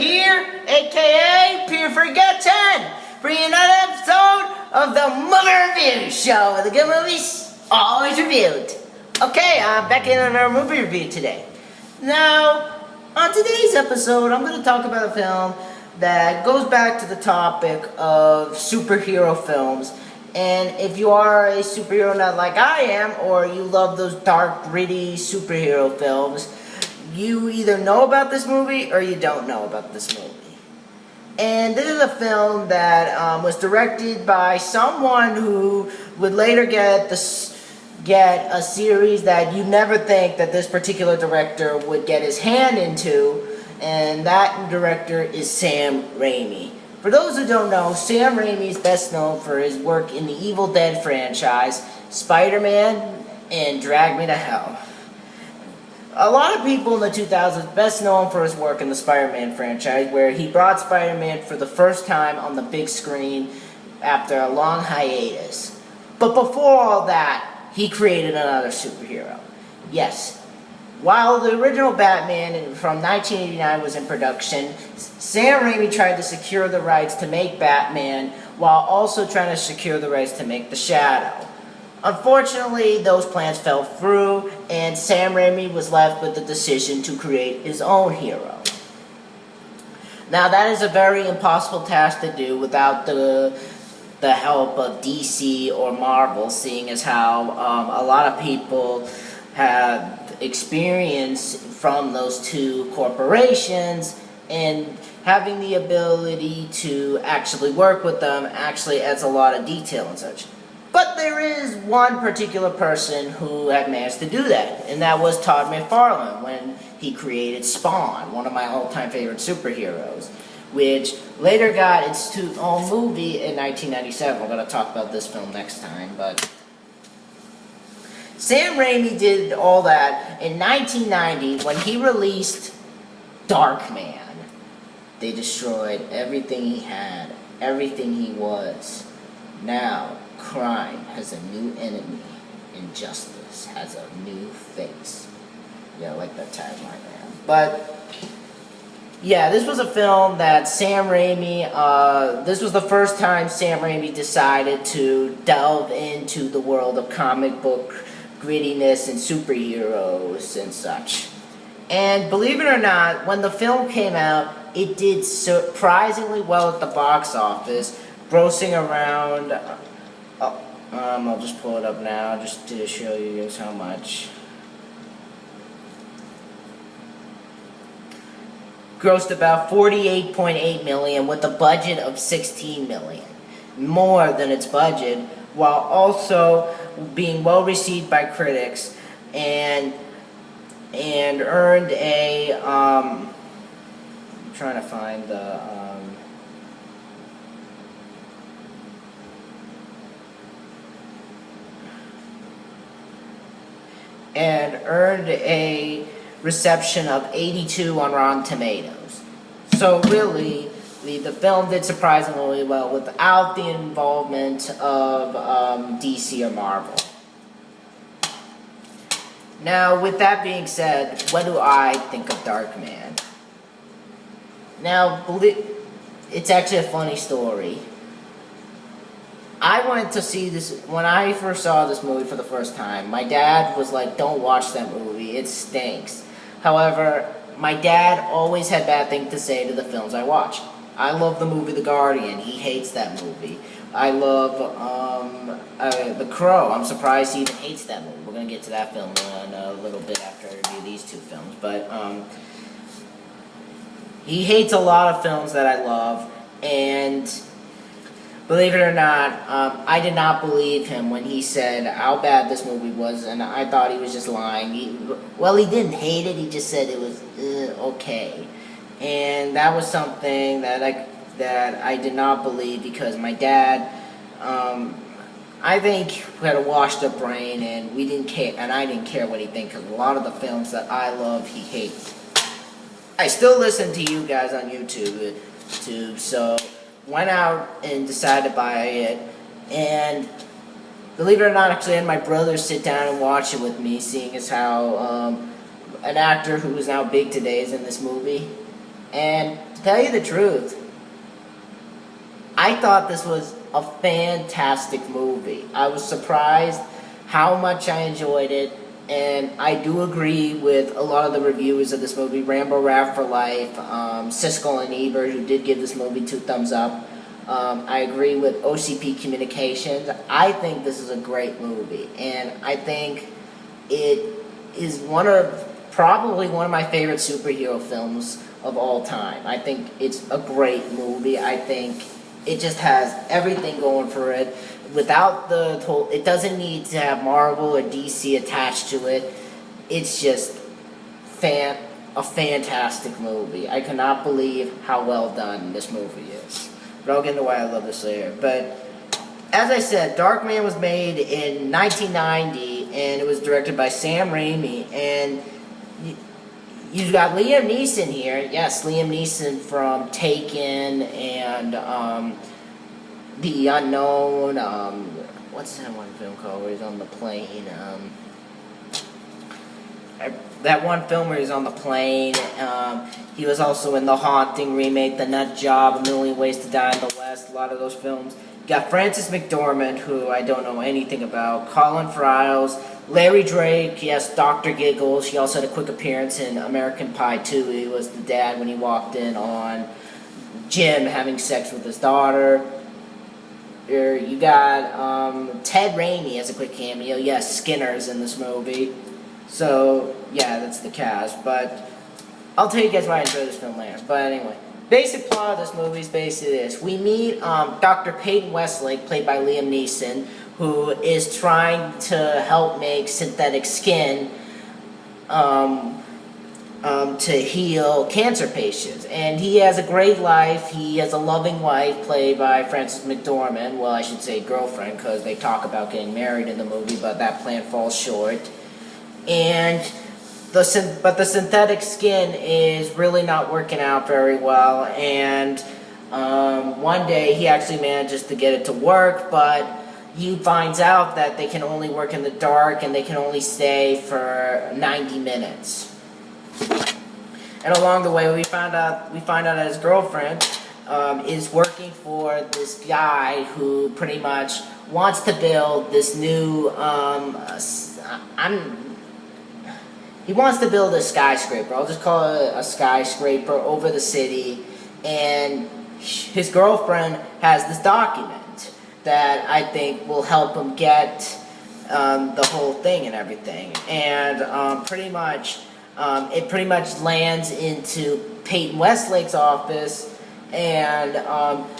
here, aka Peter Forgotten, bringing another episode of the Movie Review Show, where the good movies always reviewed. Okay, I'm back in on our movie review today. Now, on today's episode, I'm going to talk about a film that goes back to the topic of superhero films. And if you are a superhero nut like I am, or you love those dark, gritty superhero films, you either know about this movie or you don't know about this movie. And this is a film that was directed by someone who would later get a series that you never think that this particular director would get his hand into, and that director is Sam Raimi. For those who don't know, Sam Raimi is best known for his work in the Evil Dead franchise, Spider-Man, and Drag Me to Hell. A lot of people in the 2000s best known for his work in the Spider-Man franchise, where he brought Spider-Man for the first time on the big screen after a long hiatus. But before all that, he created another superhero. Yes, while the original Batman from 1989 was in production, Sam Raimi tried to secure the rights to make Batman while also trying to secure the rights to make The Shadow. Unfortunately, those plans fell through, and Sam Raimi was left with the decision to create his own hero. Now, that is a very impossible task to do without the help of DC or Marvel, seeing as how a lot of people have experience from those two corporations, and having the ability to actually work with them actually adds a lot of detail and such. But there is one particular person who had managed to do that, and that was Todd McFarlane when he created Spawn, one of my all-time favorite superheroes, which later got its own movie in 1997. We're going to talk about this film next time, but Sam Raimi did all that in 1990 when he released Darkman. They destroyed everything he had, everything he was. Now, crime has a new enemy, and justice has a new face. Yeah, I like that tagline, man. But yeah, this was a film that Sam Raimi, this was the first time Sam Raimi decided to delve into the world of comic book grittiness and superheroes and such. And believe it or not, when the film came out, it did surprisingly well at the box office, grossing around, I'll just pull it up now just to show you guys how much. Grossed about $48.8 million with a budget of $16 million, more than its budget, while also being well received by critics, and earned a I'm trying to find the and earned a reception of 82 on Rotten Tomatoes. So really, the film did surprisingly well without the involvement of DC or Marvel. Now, with that being said, what do I think of Darkman? Now, it's actually a funny story. I went to see this, when I first saw this movie for the first time, my dad was like, don't watch that movie, it stinks. However, my dad always had bad things to say to the films I watched. I love the movie The Guardian, he hates that movie. I love The Crow, I'm surprised he even hates that movie. We're going to get to that film in a little bit after I review these two films. But he hates a lot of films that I love, and believe it or not, I did not believe him when he said how bad this movie was, and I thought he was just lying. He didn't hate it, he just said it was okay. And that was something that I did not believe, because my dad, I think, had a washed up brain, and we didn't care, and I didn't care what he thinks, because a lot of the films that I love, he hates. I still listen to you guys on YouTube, so went out and decided to buy it, and believe it or not, actually had my brother sit down and watch it with me, seeing as how an actor who is now big today is in this movie. And to tell you the truth, I thought this was a fantastic movie. I was surprised how much I enjoyed it, and I do agree with a lot of the reviewers of this movie, Rambo Raff for Life, Siskel and Ebert, who did give this movie 2 thumbs up. I agree with OCP Communications. I think this is a great movie, and I think it is probably one of my favorite superhero films of all time. I think it's a great movie. I think it just has everything going for it. Without it doesn't need to have Marvel or DC attached to it. It's just a fantastic movie. I cannot believe how well done this movie is. But I'll get into why I love this later. But as I said, Darkman was made in 1990, and it was directed by Sam Raimi. And you've got Liam Neeson here. Yes, Liam Neeson from Taken and The Unknown. What's that one film called where he's on the plane? That one film where he's on the plane. He was also in The Haunting remake, The Nut Job, A Million Ways to Die in the West. A lot of those films. You got Frances McDormand, who I don't know anything about. Colin Farrell, Larry Drake, yes, Dr. Giggles. He also had a quick appearance in American Pie 2. He was the dad when he walked in on Jim having sex with his daughter. You got Ted Raimi as a quick cameo. Yes, Skinner's in this movie. So, yeah, that's the cast. But I'll tell you guys why I enjoy this film later. But anyway, basic plot of this movie is basically this. We meet Dr. Peyton Westlake, played by Liam Neeson, who is trying to help make synthetic skin to heal cancer patients. And he has a great life. He has a loving wife played by Frances McDormand. Well, I should say girlfriend, because they talk about getting married in the movie, but that plan falls short. And the synthetic skin is really not working out very well. And one day he actually manages to get it to work, but he finds out that they can only work in the dark and they can only stay for 90 minutes. And along the way, we find out that his girlfriend is working for this guy who pretty much wants to build this new. He wants to build a skyscraper. I'll just call it a skyscraper over the city, and his girlfriend has this document that I think will help him get the whole thing and everything. And it pretty much lands into Peyton Westlake's office, and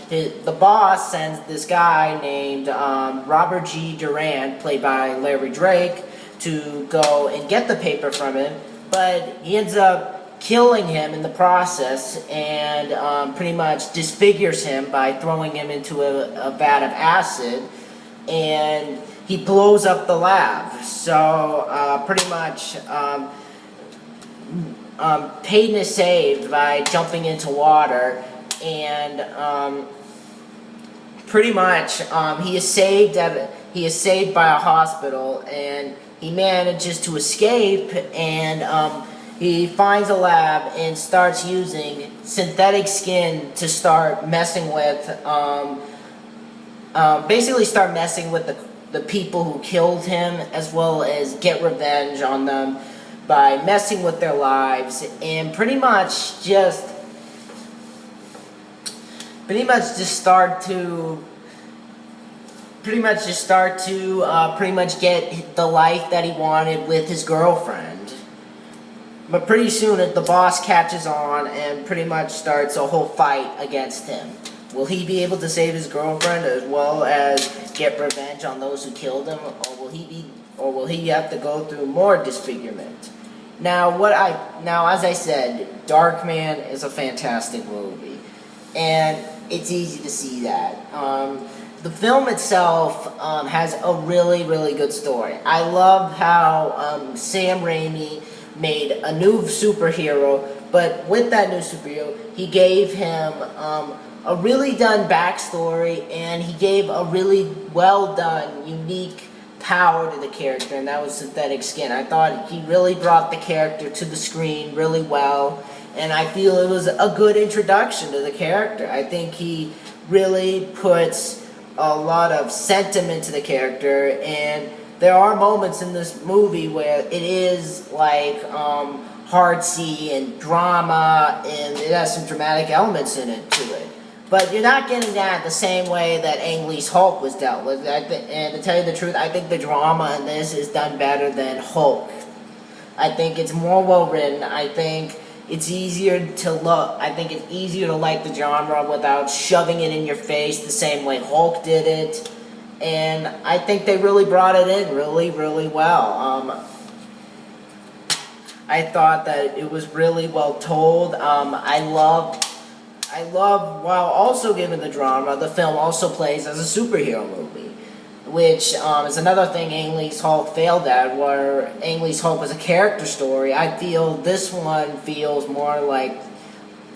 the boss sends this guy named Robert G. Durant, played by Larry Drake, to go and get the paper from him, but he ends up killing him in the process, and pretty much disfigures him by throwing him into a vat of acid, and he blows up the lab. So pretty much Peyton is saved by jumping into water, and pretty much he is saved by a hospital, and he manages to escape, and he finds a lab and starts using synthetic skin to start messing with, basically start messing with the people who killed him, as well as get revenge on them by messing with their lives, and pretty much just start to get the life that he wanted with his girlfriend. But pretty soon the boss catches on and pretty much starts a whole fight against him. Will he be able to save his girlfriend as well as get revenge on those who killed him, or will he have to go through more disfigurement? Now, as I said, Darkman is a fantastic movie, and it's easy to see that. The film itself has a really, really good story. I love how Sam Raimi made a new superhero, but with that new superhero, he gave him a really done backstory, and he gave a really well done, unique power to the character, and that was synthetic skin. I thought he really brought the character to the screen really well, and I feel it was a good introduction to the character. I think he really puts a lot of sentiment to the character, and there are moments in this movie where it is like heartsy and drama, and it has some dramatic elements in it to it. But you're not getting that the same way that Ang Lee's Hulk was dealt with. And to tell you the truth, I think the drama in this is done better than Hulk. I think it's more well written. I think it's easier to look. I think it's easier to like the genre without shoving it in your face the same way Hulk did it. And I think they really brought it in really, really well. I thought that it was really well told. I love, while also giving the drama, the film also plays as a superhero movie, which is another thing Ang Lee's Hulk failed at, where Ang Lee's Hulk was a character story. I feel this one feels more like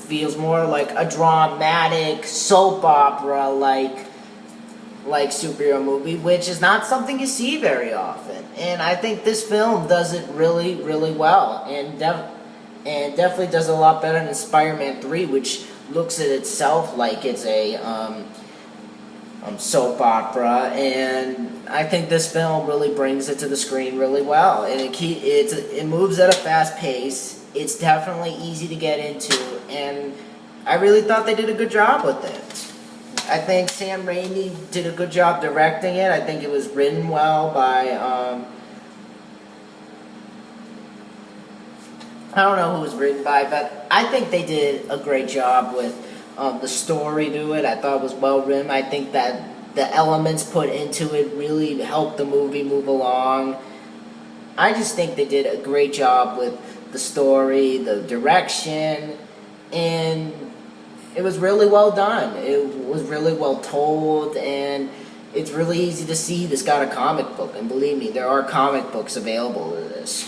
a dramatic soap opera like superhero movie, which is not something you see very often. And I think this film does it really, really well, and definitely does a lot better than Spider-Man 3, which looks at itself like it's a soap opera. And I think this film really brings it to the screen really well, and it moves at a fast pace. It's definitely easy to get into, and I really thought they did a good job with it. I think Sam Raimi did a good job directing it. I think it was written well by, I don't know who it was written by, but I think they did a great job with the story to it. I thought it was well written. I think that the elements put into it really helped the movie move along. I just think they did a great job with the story, the direction, and it was really well done. It was really well told, and it's really easy to see this got a comic book. And believe me, there are comic books available to this.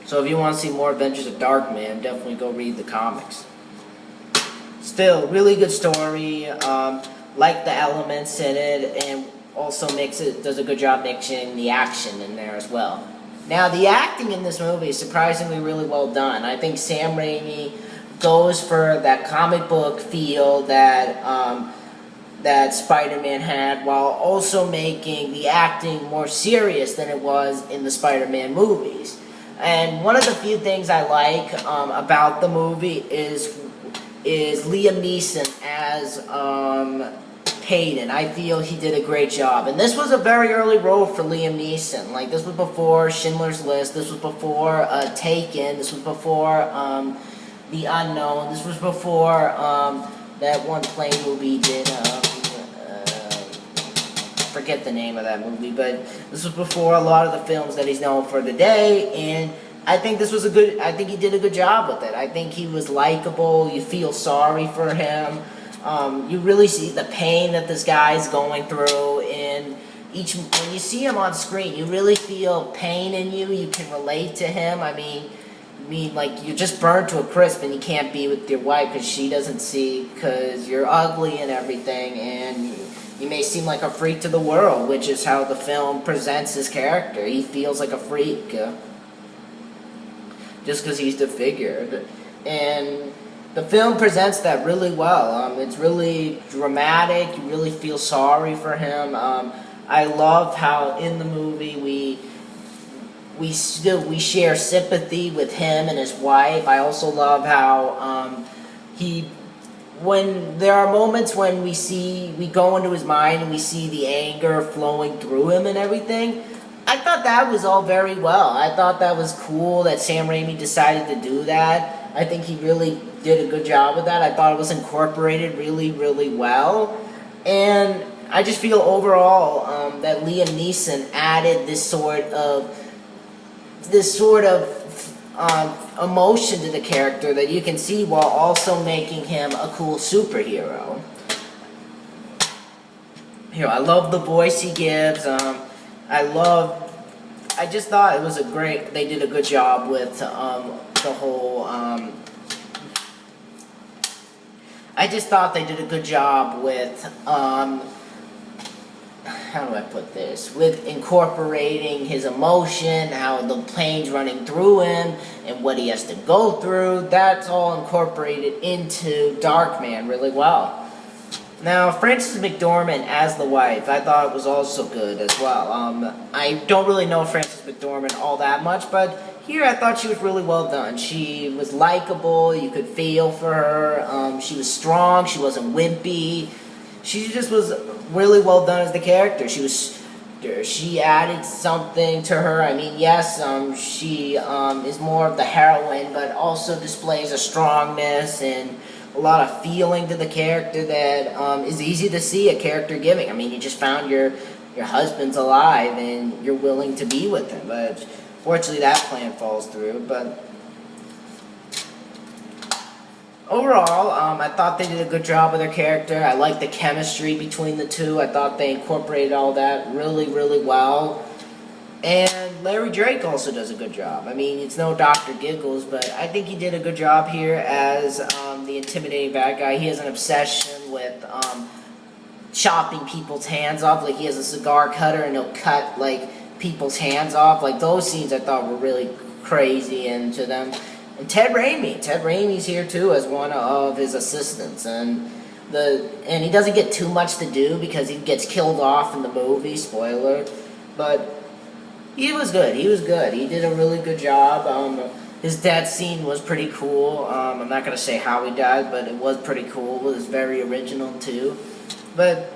So if you want to see more Adventures of Darkman, definitely go read the comics. Still, really good story. Like the elements in it, and also does a good job mixing the action in there as well. Now, the acting in this movie is surprisingly really well done. I think Sam Raimi goes for that comic book feel that that Spider-Man had, while also making the acting more serious than it was in the Spider-Man movies. And one of the few things I like about the movie is Liam Neeson as Peyton. I feel he did a great job. And this was a very early role for Liam Neeson. Like, this was before Schindler's List, this was before Taken, this was before The Unknown. This was before that one plane movie did. Forget the name of that movie, but this was before a lot of the films that he's known for today. And I think this was I think he did a good job with it. I think he was likable. You feel sorry for him. You really see the pain that this guy's going through, and when you see him on screen, you really feel pain in you. You can relate to him. I mean, like, you're just burned to a crisp and you can't be with your wife because she doesn't see, because you're ugly and everything, and you may seem like a freak to the world, which is how the film presents his character. He feels like a freak just because he's disfigured. And the film presents that really well. It's really dramatic. You really feel sorry for him. I love how in the movie we share sympathy with him and his wife. I also love how when there are moments when we go into his mind and we see the anger flowing through him and everything. I thought that was all very well. I thought that was cool that Sam Raimi decided to do that. I think he really did a good job with that. I thought it was incorporated really, really well. And I just feel overall that Liam Neeson added this sort of emotion to the character that you can see while also making him a cool superhero. Here, I love the voice he gives. I just thought it was they did a good job with the whole, I just thought they did a good job with, how how do I put this? With incorporating his emotion, how the plane's running through him, and what he has to go through, that's all incorporated into Darkman really well. Now, Frances McDormand as the wife, I thought it was also good as well. I don't really know Frances McDormand all that much, but here I thought she was really well done. She was likable, you could feel for her, she was strong, she wasn't wimpy. She just was really well done as the character. She added something to her. I mean, yes, she is more of the heroine, but also displays a strongness and a lot of feeling to the character that is easy to see a character giving. I mean, you just found your husband's alive and you're willing to be with him, but fortunately that plan falls through. But overall, I thought they did a good job with their character. I liked the chemistry between the two. I thought they incorporated all that really, really well. And Larry Drake also does a good job. I mean, it's no Dr. Giggles, but I think he did a good job here as the intimidating bad guy. He has an obsession with chopping people's hands off. Like, he has a cigar cutter and he'll cut, like, people's hands off. Like, those scenes I thought were really crazy into them. And Ted Raimi's here too as one of his assistants, and he doesn't get too much to do because he gets killed off in the movie. Spoiler, but he was good. He did a really good job. His death scene was pretty cool. I'm not gonna say how he died, but it was pretty cool. It was very original too. But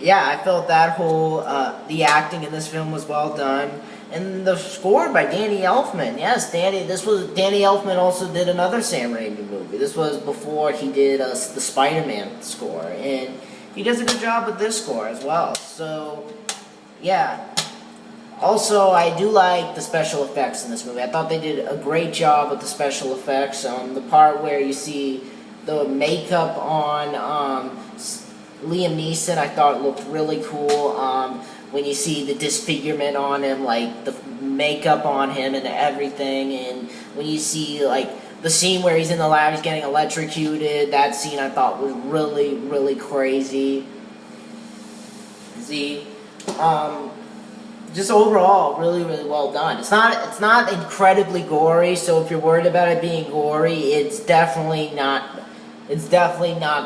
yeah, I felt that whole the acting in this film was well done. And the score by Danny Elfman. Yes, Danny Elfman also did another Sam Raimi movie. This was before he did the Spider-Man score. And he does a good job with this score as well. So, yeah. Also, I do like the special effects in this movie. I thought they did a great job with the special effects. The part where you see the makeup on Liam Neeson, I thought looked really cool. When you see the disfigurement on him, like the makeup on him and everything, and when you see like the scene where he's in the lab, he's getting electrocuted, that scene I thought was really, really crazy. Just overall, really, really well done. It's not incredibly gory, so if you're worried about it being gory, it's definitely not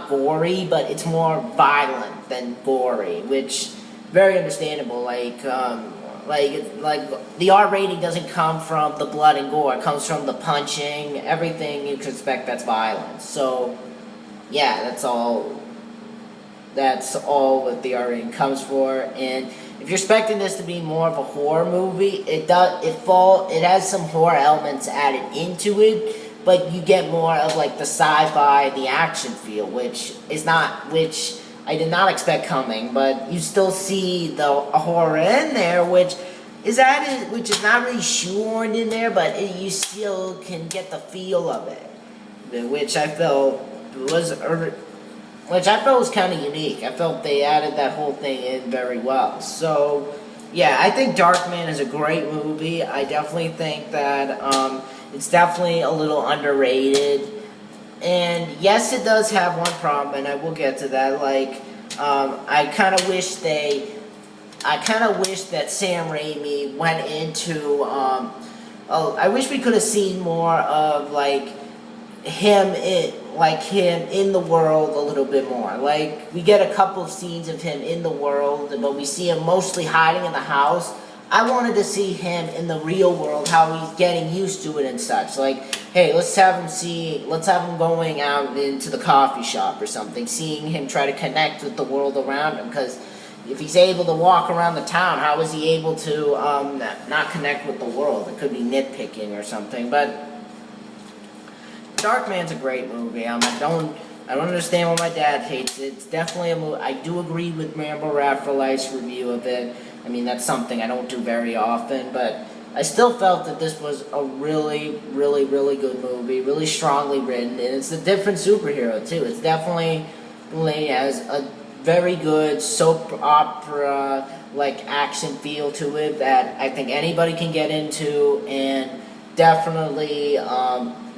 gory, but it's more violent than gory, which very understandable. Like the R rating doesn't come from the blood and gore. It comes from the punching, everything you could expect that's violence. So, yeah, that's all what the R rating comes for. And if you're expecting this to be more of a horror movie, it has some horror elements added into it, but you get more of like the sci-fi, the action feel, which I did not expect coming, but you still see the horror in there, which is not really shoehorned in there, but you still can get the feel of it, which I felt was kind of unique. I felt they added that whole thing in very well. So, yeah, I think Darkman is a great movie. I definitely think that it's definitely a little underrated. And yes, it does have one problem, and I will get to that. Like, I kind of wish that Sam Raimi went into. I wish we could have seen more of him in the world a little bit more. Like, we get a couple of scenes of him in the world, but we see him mostly hiding in the house. I wanted to see him in the real world, how he's getting used to it and such. Like, hey, let's have him going out into the coffee shop or something, seeing him try to connect with the world around him, because if he's able to walk around the town, how is he able to not connect with the world? It could be nitpicking or something, but Darkman's a great movie. I don't understand why my dad hates it. It's definitely a movie. I do agree with Rambo Rafferlight's review of it. I mean, that's something I don't do very often, but I still felt that this was a really, really, really good movie, really strongly written, and it's a different superhero, too. It's definitely has a very good soap opera-like action feel to it that I think anybody can get into, and definitely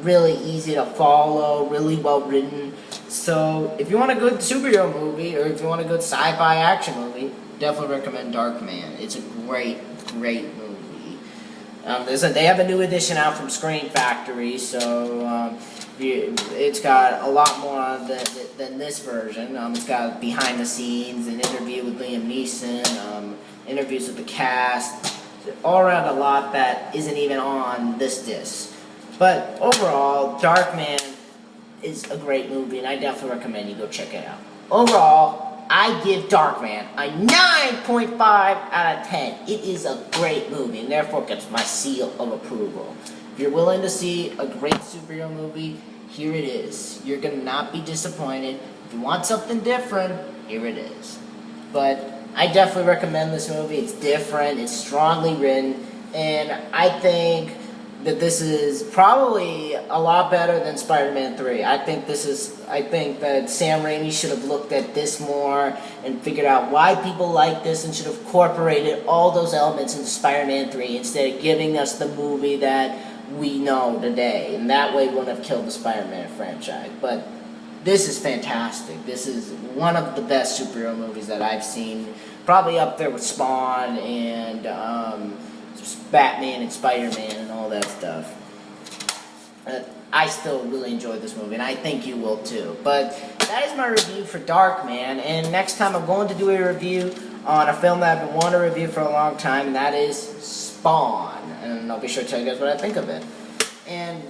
really easy to follow, really well written. So if you want a good superhero movie, or if you want a good sci-fi action movie, Definitely recommend Darkman. It's a great movie. They have a new edition out from Screen Factory, so it's got a lot more than this version. It's got behind the scenes, an interview with Liam Neeson, interviews with the cast, all around a lot that isn't even on this disc. But overall, Darkman is a great movie, and I definitely recommend you go check it out. Overall, I give Darkman a 9.5 out of 10. It is a great movie, and therefore gets my seal of approval. If you're willing to see a great superhero movie, here it is. You're going to not be disappointed. If you want something different, here it is. But I definitely recommend this movie. It's different, it's strongly written, and I think that this is probably a lot better than Spider-Man 3. I think that Sam Raimi should have looked at this more and figured out why people like this and should have incorporated all those elements into Spider-Man 3 instead of giving us the movie that we know today. And that way we wouldn't have killed the Spider-Man franchise. But this is fantastic. This is one of the best superhero movies that I've seen. Probably up there with Spawn and Batman and Spider-Man and all that stuff. I still really enjoyed this movie, and I think you will too. But that is my review for Darkman, and next time I'm going to do a review on a film that I've been wanting to review for a long time, and that is Spawn. And I'll be sure to tell you guys what I think of it. And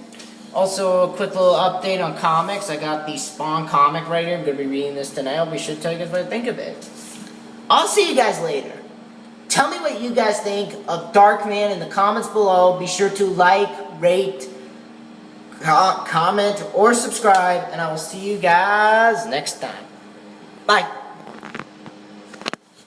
also a quick little update on comics. I got the Spawn comic right here. I'm going to be reading this tonight. I'll be sure to tell you guys what I think of it. I'll see you guys later. Tell me what you guys think of Darkman in the comments below. Be sure to like, rate, comment, or subscribe. And I will see you guys next time. Bye.